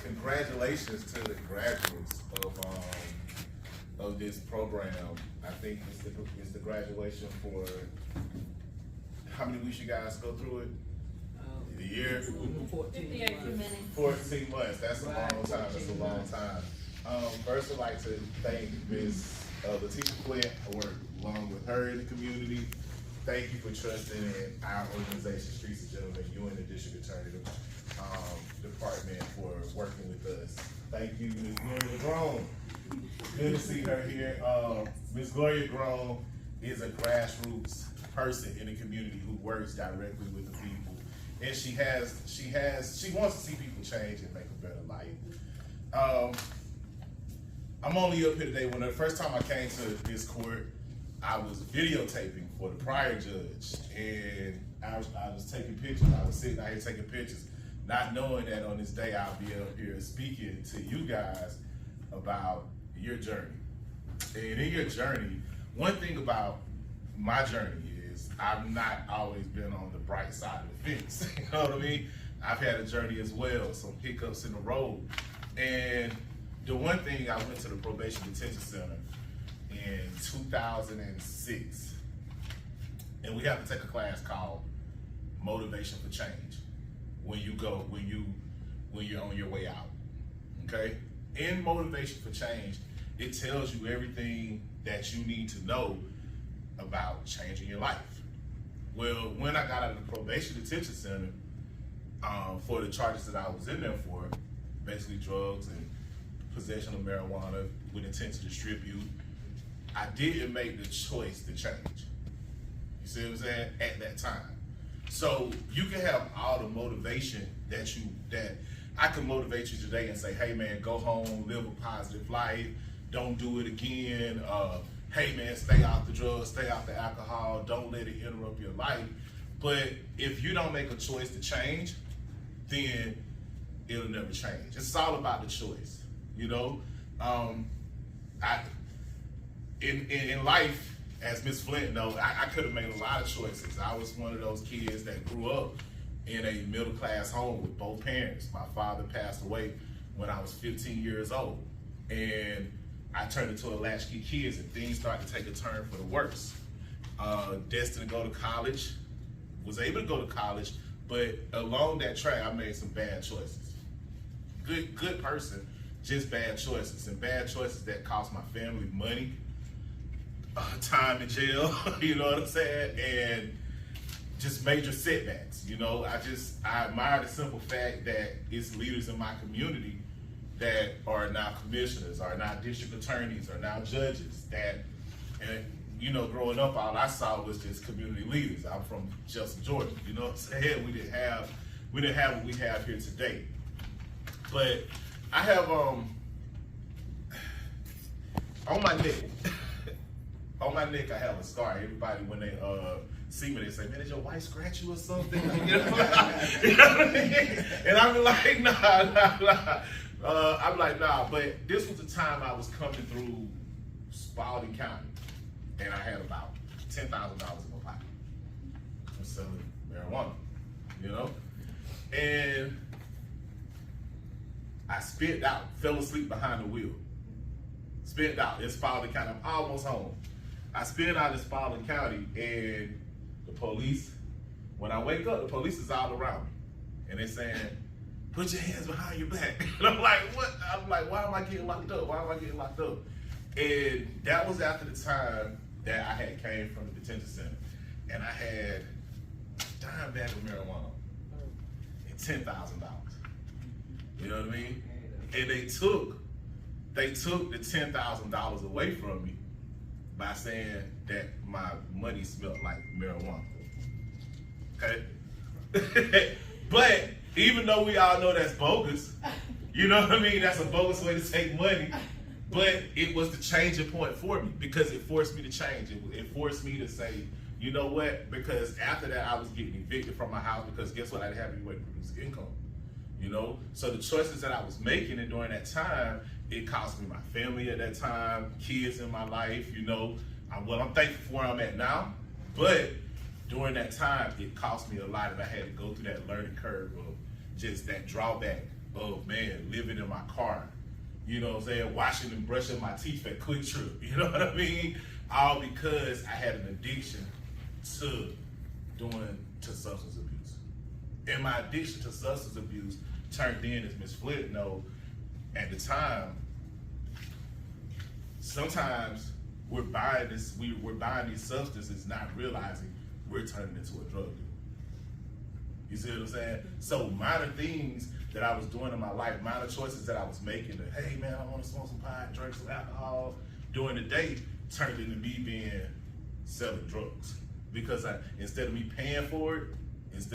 congratulations to the graduates of this program. I think it's the graduation for how many weeks you guys go through it? The year? 58 minutes. 14 months. That's a long time. That's a long time. First, I'd like to thank Ms. Letitia Flint. I work along with her in the community. Thank you for trusting in our organization, Streets of Gentlemen, you and the District Attorney Department for working with us. Thank you, Ms. Gloria Grown. Good to see her here. Ms. Gloria Grown is a grassroots person in the community who works directly with the people. And she wants to see people change and make a better life. I'm only up here today. When the first time I came to this court, I was videotaping for the prior judge, and I was taking pictures. I was sitting out here taking pictures, not knowing that on this day I'll be up here speaking to you guys about your journey. And in your journey, one thing about my journey is I've not always been on the bright side of the fence. You know what I mean? I've had a journey as well, some hiccups in the road. And the one thing, I went to the Probation Detention Center in 2006, and we have to take a class called Motivation for Change when you're on your way out. Okay? In Motivation for Change, it tells you everything that you need to know about changing your life. Well, when I got out of the Probation Detention Center, for the charges that I was in there for, basically drugs and possession of marijuana with intent to distribute, I didn't make the choice to change. You see what I'm saying? At that time. So you can have all the motivation that I can motivate you today and say, hey man, go home, live a positive life, don't do it again. Hey man, stay off the drugs, stay off the alcohol, don't let it interrupt your life. But if you don't make a choice to change, then it'll never change. It's all about the choice, you know? In life, as Ms. Flint knows, I could have made a lot of choices. I was one of those kids that grew up in a middle-class home with both parents. My father passed away when I was 15 years old. And I turned into a latchkey kid and things started to take a turn for the worse. Destined to go to college, was able to go to college, but along that track, I made some bad choices. Good person, just bad choices. And bad choices that cost my family money, time in jail, you know what I'm saying? And just major setbacks, you know? I admire the simple fact that it's leaders in my community that are now commissioners, are now district attorneys, are now judges and you know, growing up, all I saw was just community leaders. I'm from Chelsea, Georgia, you know what I'm saying? We didn't have what we have here today. But I have, on my neck, I have a scar. Everybody, when they see me, they say, man, did your wife scratch you or something? You know what I mean? And I'm like, nah. I'm like, nah, but this was the time I was coming through Spalding County, and I had about $10,000 in my pocket from selling marijuana, you know? And I spit out, fell asleep behind the wheel. Spit out in Spalding County, I'm almost home. I spit out in Spalding County, and the police, when I wake up, the police is all around me. And they're saying, put your hands behind your back. And I'm like, what? I'm like, why am I getting locked up? Why am I getting locked up? And that was after the time that I had came from the detention center. And I had a dime bag of marijuana and $10,000. You know what I mean? And they took the $10,000 away from me by saying that my money smelled like marijuana. Okay? But even though we all know that's bogus, you know what I mean? That's a bogus way to take money. But it was the changing point for me because it forced me to change. It forced me to say, you know what? Because after that, I was getting evicted from my house because guess what? I didn't have any way to produce income. You know? So the choices that I was making and during that time, it cost me my family at that time, kids in my life, you know. I'm thankful for where I'm at now. But during that time, it cost me a lot and I had to go through that learning curve of just that drawback of, man, living in my car, you know what I'm saying, washing and brushing my teeth at Quick Trip, you know what I mean? All because I had an addiction to substance abuse. And my addiction to substance abuse turned in, as Ms. Flint know, at the time, sometimes we're buying these substances not realizing we're turning into a drug dealer. You see what I'm saying? So minor things that I was doing in my life, minor choices that I was making, that, hey man, I want to smoke some pot, drink some alcohol during the day, turned into me selling drugs. Because instead of me paying for it,